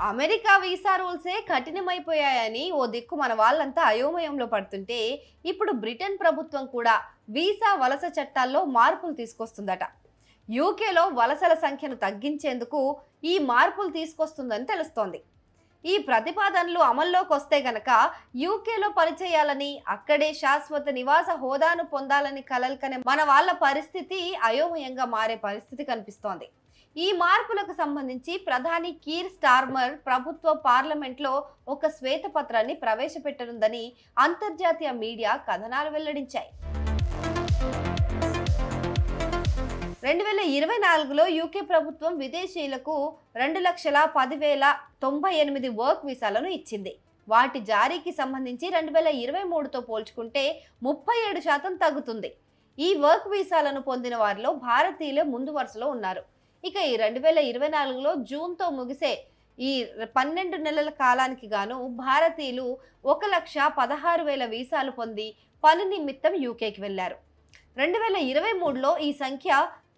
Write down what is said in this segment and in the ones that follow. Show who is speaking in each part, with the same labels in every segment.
Speaker 1: America visa రూల్సే కఠినమైపోయాయని ఓ దిక్కు మన వాళ్ళంతా అయోమయంలో పడుతుంటే ఇప్పుడు బ్రిటన్ ప్రభుత్వం కూడా వీసా వలస చట్టాల్లో మార్పులు తీసుకొస్తుందట. యూకేలో వలసల సంఖ్యను తగ్గించేందుకు ఈ మార్పులు తీసుకొస్తుందని తెలుస్తోంది. ఈ ప్రతిపాదనలు అమల్లోకి వస్తే గనక యూకేలో పనిచేయాలని, అక్కడే శాశ్వత నివాస హోదాను పొందాలని కలల్కనే మన వాళ్ళ పరిస్థితి అయోమయంగా మారే పరిస్థితి కనిపిస్తోంది. ఈ మార్పులకు సంబంధించి ప్రధాని కీర్ స్టార్మర్ ప్రభుత్వ పార్లమెంట్లో ఒక శ్వేతపత్రాన్ని ప్రవేశపెట్టనుందని అంతర్జాతీయ మీడియా కథనాలు వెల్లడించాయి. 2024లో యూకే ప్రభుత్వం విదేశీయులకు 2,10,098 వర్క్ వీసాలను ఇచ్చింది. వాటి జారీకి సంబంధించి 2023తో పోల్చుకుంటే 37% తగ్గుతుంది. ఈ వర్క్ వీసాలను పొందిన వారిలో భారతీయులే ముందు వరుసలో ఉన్నారు. ఇక ఈ 2024లో జూన్తో ముగిసే ఈ 12 నెలల కాలానికి గాను భారతీయులు 1,16,000 వీసాలు పొంది పని నిమిత్తం యూకేకి వెళ్లారు. 2023లో ఈ సంఖ్య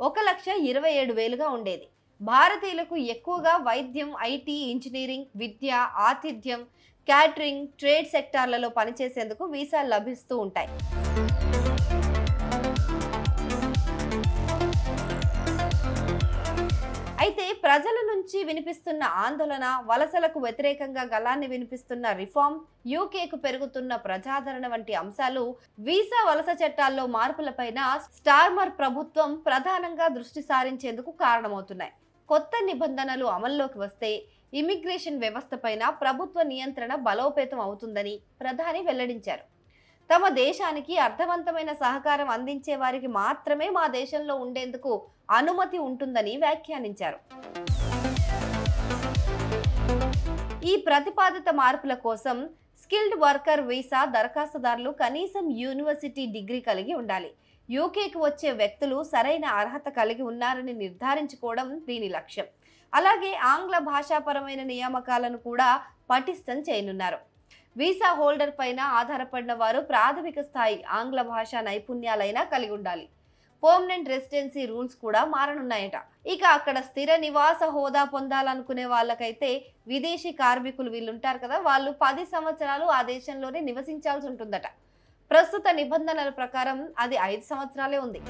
Speaker 1: 1,27,000గా ఉండేది. భారతీయులకు ఎక్కువగా వైద్యం, ఐటీ, ఇంజనీరింగ్, విద్య, ఆతిథ్యం, క్యాటరింగ్, ట్రేడ్ సెక్టార్లలో పనిచేసేందుకు వీసాలు లభిస్తూ ఉంటాయి. అయితే ప్రజల నుంచి వినిపిస్తున్న ఆందోళన, వలసలకు వ్యతిరేకంగా గళాన్ని వినిపిస్తున్న రిఫార్మ్, యూకేకు పెరుగుతున్న ప్రజాదరణ వంటి అంశాలు వీసా వలస చట్టాల్లో మార్పులపైన స్టార్మర్ ప్రభుత్వం ప్రధానంగా దృష్టి సారించేందుకు కారణమవుతున్నాయి. కొత్త నిబంధనలు అమల్లోకి వస్తే ఇమిగ్రేషన్ వ్యవస్థపైన ప్రభుత్వ నియంత్రణ బలోపేతం అవుతుందని ప్రధాని వెల్లడించారు. తమ దేశానికి అర్థవంతమైన సహకారం అందించే వారికి మాత్రమే మా దేశంలో ఉండేందుకు అనుమతి ఉంటుందని వ్యాఖ్యానించారు. ఈ ప్రతిపాదిత మార్పుల కోసం స్కిల్డ్ వర్కర్ వీసా దరఖాస్తుదారులు కనీసం యూనివర్సిటీ డిగ్రీ కలిగి ఉండాలి. యూకేకి వచ్చే వ్యక్తులు సరైన అర్హత కలిగి ఉన్నారని నిర్ధారించుకోవడం దీని లక్ష్యం. అలాగే ఆంగ్ల భాషాపరమైన నియామకాలను కూడా పటిష్టం చేయనున్నారు. వీసా హోల్డర్ పైన ఆధారపడిన వారు ప్రాథమిక స్థాయి ఆంగ్ల భాషా నైపుణ్యాలైనా కలిగి ఉండాలి. పర్మనెంట్ రెసిడెన్సీ రూల్స్ కూడా మారనున్నాయట. ఇక అక్కడ స్థిర నివాస హోదా పొందాలనుకునే వాళ్ళకైతే విదేశీ కార్మికులు వీళ్ళుంటారు కదా, వాళ్ళు 10 సంవత్సరాలు ఆ దేశంలోనే నివసించాల్సి ఉంటుందట. ప్రస్తుత నిబంధనల ప్రకారం అది 5 సంవత్సరాలే ఉంది.